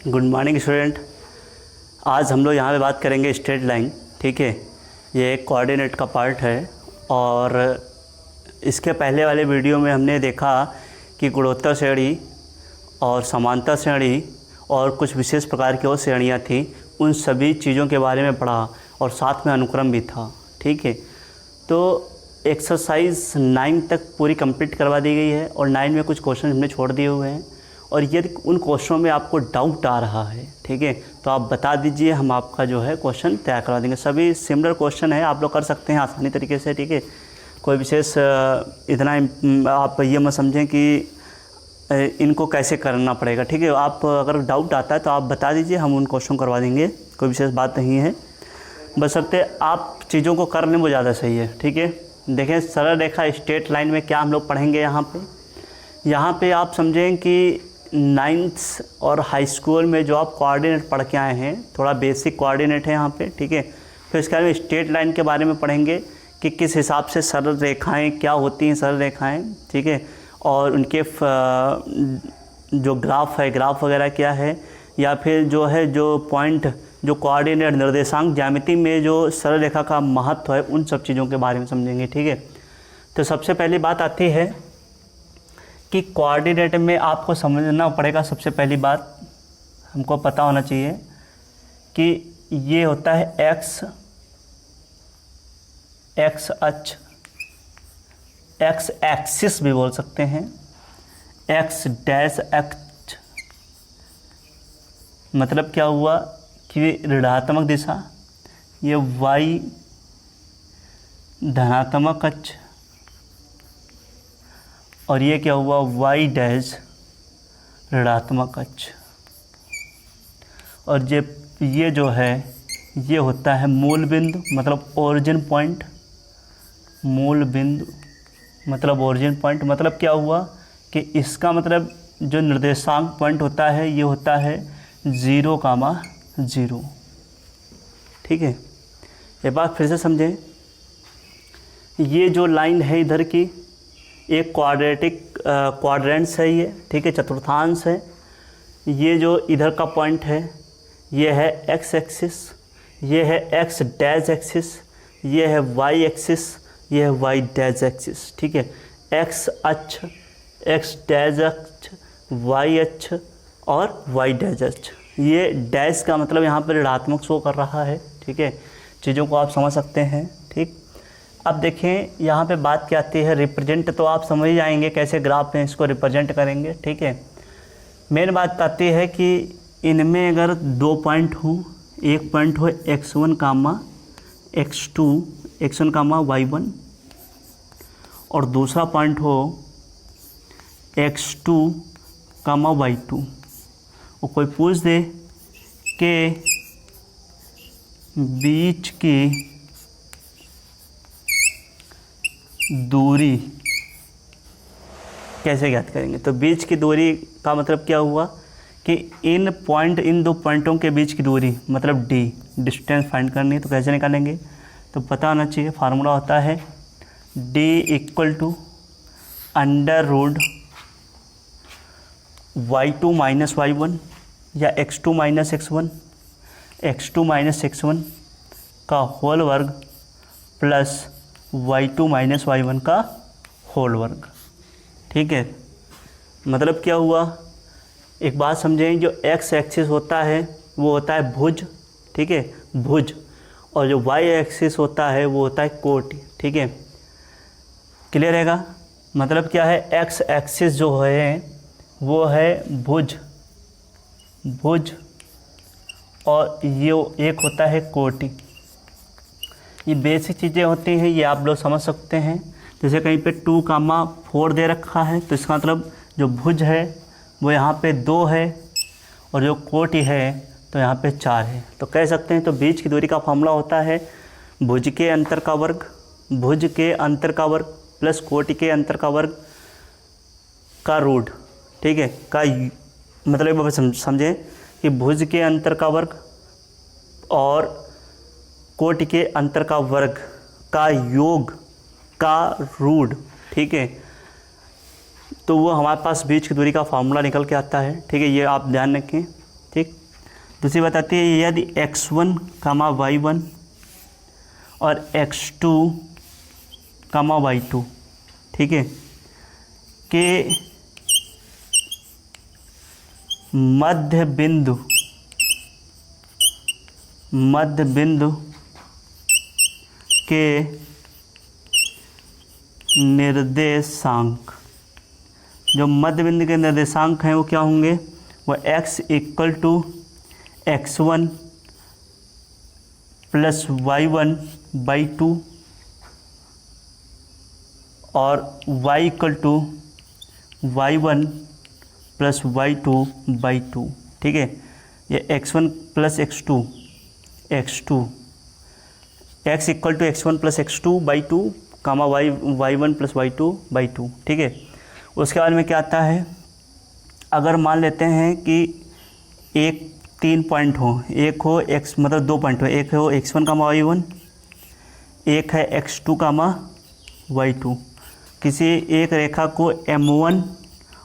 Good morning student. आज हम लोग यहाँ पे बात करेंगे स्ट्रेट लाइन। ठीक है, ये एक कोऑर्डिनेट का पार्ट है और इसके पहले वाले वीडियो में हमने देखा कि गुणोत्तर श्रेणी और समांतर श्रेणी और कुछ विशेष प्रकार की और श्रेणियाँ थी, उन सभी चीज़ों के बारे में पढ़ा और साथ में अनुक्रम भी था। ठीक है, तो एक्सरसाइज 9 तक पूरी कंप्लीट करवा दी गई है और 9 में कुछ क्वेश्चन हमने छोड़ दिए हुए हैं और यदि उन क्वेश्चनों में आपको डाउट आ रहा है, ठीक है, तो आप बता दीजिए, हम आपका जो है क्वेश्चन तैयार करवा देंगे। सभी सिमिलर क्वेश्चन है, आप लोग कर सकते हैं आसानी तरीके से। ठीक है, कोई विशेष इतना आप ये मत समझें कि इनको कैसे करना पड़ेगा। ठीक है, आप अगर डाउट आता है तो आप बता दीजिए, हम उन क्वेश्चन करवा देंगे, कोई विशेष बात नहीं है। बशर्ते आप चीज़ों को कर लें वो ज़्यादा सही है। ठीक है, देखें सरल रेखा स्ट्रेट लाइन में क्या हम लोग पढ़ेंगे। यहाँ पे आप समझें कि 9th और हाई स्कूल में जो आप कोऑर्डिनेट पढ़ के आए हैं, थोड़ा बेसिक कोऑर्डिनेट है यहाँ पे। ठीक है, फिर इसके बाद में स्ट्रेट लाइन के बारे में पढ़ेंगे कि किस हिसाब से सरल रेखाएं क्या होती हैं, सरल रेखाएं। ठीक है, और उनके जो ग्राफ है, ग्राफ वगैरह क्या है, या फिर जो है जो पॉइंट जो कोऑर्डिनेट निर्देशांक ज्यामिति में जो सरल रेखा का महत्व है, उन सब चीज़ों के बारे में समझेंगे। ठीक है, तो सबसे पहली बात आती है कि कोऑर्डिनेट में आपको समझना पड़ेगा। सबसे पहली बात हमको पता होना चाहिए कि ये होता है एक्स अक्ष, एक्स एक्सिस भी बोल सकते हैं, एक्स डैश अक्ष मतलब क्या हुआ कि ऋणात्मक दिशा, ये वाई धनात्मक अक्ष, और ये क्या हुआ वाई डैश ऋणात्मक अक्ष। और ये जो है ये होता है मूल बिंदु मतलब ओरिजिन पॉइंट, मूल बिंदु मतलब ओरिजिन पॉइंट। मतलब क्या हुआ कि इसका मतलब जो निर्देशांक पॉइंट होता है ये होता है 0,0। ठीक है, ये बात फिर से समझें। ये जो लाइन है इधर की एक क्वाड्रेंट्स है ये। ठीक है, चतुर्थांश है। ये जो इधर का पॉइंट है ये है एक्स एक्सिस, ये है एक्स डैश एक्सिस, ये है वाई एक्सिस, ये है वाई डैश एक्सिस। ठीक है, एक्स अक्ष, एक्स डैश अक्ष, वाई अक्ष और वाई डैश अक्ष। ये डैश का मतलब यहाँ पर ऋणात्मक शो कर रहा है। ठीक है, चीज़ों को आप समझ सकते हैं। ठीक, अब देखें यहाँ पे बात क्या आती है, रिप्रेजेंट तो आप समझ ही जाएंगे कैसे ग्राफ में इसको रिप्रेजेंट करेंगे। ठीक है, मेन बात आती है कि इनमें अगर 2 पॉइंट हो, एक पॉइंट हो x1 कामा x2, x1 कामा y1, और दूसरा पॉइंट हो x2 कामा y2, और कोई पूछ दे कि बीच की दूरी कैसे ज्ञात करेंगे। तो बीच की दूरी का मतलब क्या हुआ कि इन 2 पॉइंटों के बीच की दूरी मतलब d, डिस्टेंस फाइंड करनी है। तो कैसे निकालेंगे, तो पता होना चाहिए, फार्मूला होता है d = √y2 - y1 या x2 - x1, x2 - x1 का होल वर्ग प्लस y2 - y1 का होल वर्ग। ठीक है, मतलब क्या हुआ, एक बात समझें, जो x एक्सिस होता है वो होता है भुज। ठीक है, भुज, और जो y एक्सिस होता है वो होता है कोटि। ठीक है, क्लियर रहेगा। मतलब क्या है, x एक्सिस जो है वो है भुज, और ये एक होता है कोटि। ये बेसिक चीज़ें होती हैं, ये आप लोग समझ सकते हैं। जैसे कहीं पे 2,4 दे रखा है तो इसका मतलब जो भुज है वो यहाँ पे 2 है और जो कोटि है तो यहाँ पे 4 है। तो कह सकते हैं, तो बीच की दूरी का फॉर्मूला होता है भुज के अंतर का वर्ग, भुज के अंतर का वर्ग प्लस कोटि के अंतर का वर्ग का रूट। ठीक है, का मतलब समझें कि भुज के अंतर का वर्ग और कोटि के अंतर का वर्ग का योग का रूट। ठीक है, तो वो हमारे पास बीच की दूरी का फार्मूला निकल के आता है। ठीक है, ये आप ध्यान रखें। ठीक। दूसरी बताती है यदि x1 कमा y1 और x2 कमा y2, ठीक है, के मध्य बिंदु के निर्देशांक, जो मध्य बिंदु के निर्देशांक हैं वो क्या होंगे, वो x equal to x1 plus y1/2 और y equal to y1 plus y2/2, ठीक है। ये x1 plus x2 x equal to x1 plus x2/2 comma y1 plus y2/2, ठीक है। उसके बाद में क्या आता है, अगर मान लेते हैं कि एक 3 पॉइंट हो, एक हो x मतलब 2 पॉइंट हो, एक हो x1 कामा y1, एक है x2 कामा y2। किसी एक रेखा को m1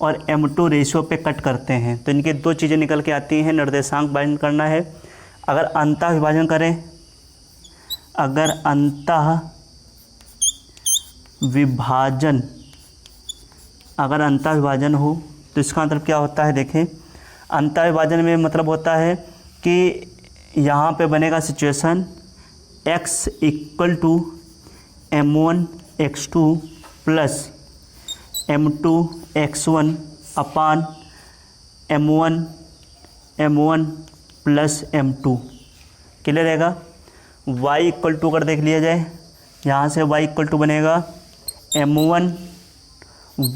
और m2 रेशियो पे कट करते हैं तो इनकी 2 चीज़ें निकल के आती हैं। निर्देशांक बाइंड करना है। अगर अंतः विभाजन करें, अगर अंतः विभाजन हो तो इसका मतलब क्या होता है, देखें। अंतः विभाजन में मतलब होता है कि यहाँ पे बनेगा situation x equal to m1 x2 plus m2 x1 upon m1 plus m2, clear रहेगा। y इक्वल टू अगर देख लिया जाए, यहाँ से y इक्वल टू बनेगा m1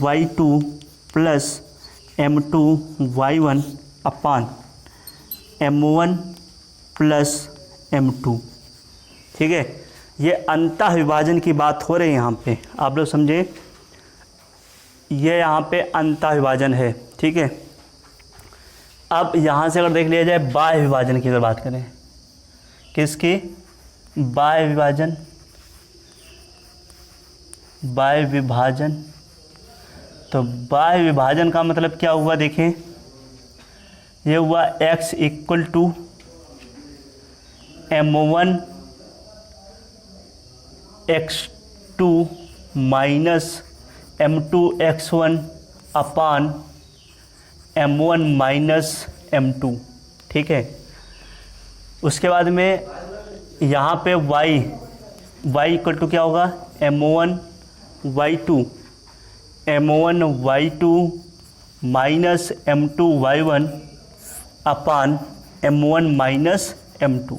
y2 plus m2 y1 अपान m1 प्लस m2, ठीक है। ये अंतः विभाजन की बात हो रही है यहाँ पे, आप लोग समझे। ये यहाँ पे अंतः विभाजन है, ठीक है। अब यहाँ से अगर देख लिया जाए बाह्य विभाजन की अगर बात करें, किसकी, बाह्य विभाजन। तो बाह्य विभाजन का मतलब क्या हुआ, देखें। ये हुआ x equal to m1 x2 minus m2 x1 upon m1 minus m2, ठीक है। उसके बाद में यहाँ पे y इक्वल टू क्या होगा, m1 y2 minus m2 y1 अपान m1 माइनस m2।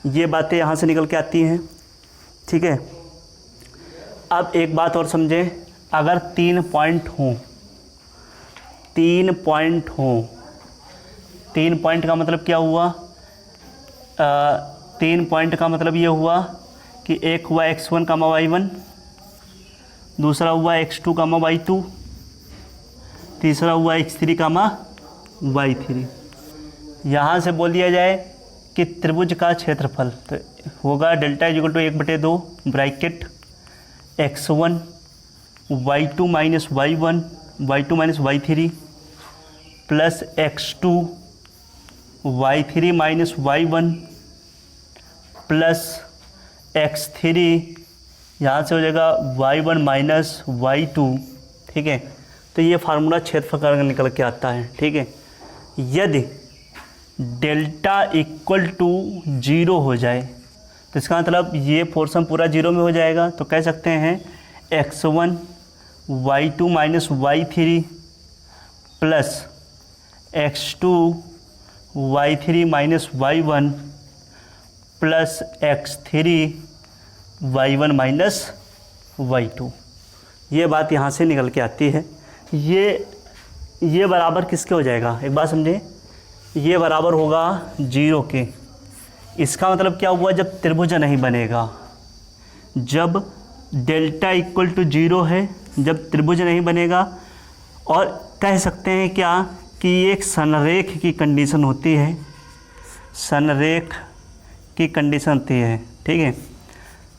ये बातें यहाँ से निकल के आती हैं, ठीक है। अब एक बात और समझें, अगर 3 पॉइंट हों, 3 पॉइंट का मतलब क्या हुआ, 3 पॉइंट का मतलब ये हुआ कि एक हुआ x1 कामा y1, दूसरा हुआ x2 कामा y2, तीसरा हुआ x3 कामा y3। यहाँ से बोल दिया जाए कि त्रिभुज का क्षेत्रफल तो होगा delta equal to 1/2 bracket x1 y2 minus y1 y2 minus y3 plus x2 y3 minus y1 plus x3, यहाँ से हो जाएगा y1 माइनस y2, ठीक है। तो ये फार्मूला क्षेत्रफल का निकल के आता है, ठीक है। यदि डेल्टा इक्वल टू 0 हो जाए तो इसका मतलब ये पोर्शन पूरा 0 में हो जाएगा। तो कह सकते हैं x1 y2 minus y3 plus x2 y3 minus y1 plus x3 y1 minus y2। ये बात यहाँ से निकल के आती है। ये बराबर किसके हो जाएगा, एक बात समझे, ये बराबर होगा 0 के। इसका मतलब क्या हुआ, जब त्रिभुज नहीं बनेगा, जब डेल्टा इक्वल टू 0 है, जब त्रिभुज नहीं बनेगा। और कह सकते हैं क्या कि ये एक संरेख की कंडीशन होती है, संरेख की कंडीशन होती है, ठीक है।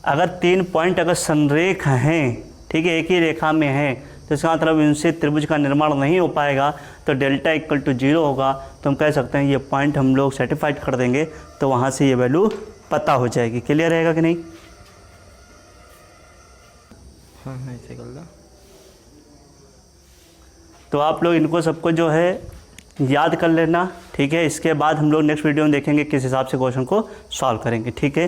अगर 3 पॉइंट अगर संरेख हैं, ठीक है, एक ही रेखा में हैं, तो तो इसका मतलब इनसे त्रिभुज का निर्माण नहीं हो पाएगा, तो डेल्टा इक्वल टू 0 होगा। तो हम कह सकते हैं ये पॉइंट हम लोग सर्टिफाइड कर देंगे, तो वहाँ से ये वैल्यू पता हो जाएगी। क्लियर रहेगा कि नहीं? हाँ ऐसे कर लो। तो आप लोग इनको सबको जो है याद कर लेना, ठीक है। इसके बाद हम लोग नेक्स्ट वीडियो में देखेंगे किस हिसाब से क्वेश्चन को सॉल्व करेंगे, ठीक है।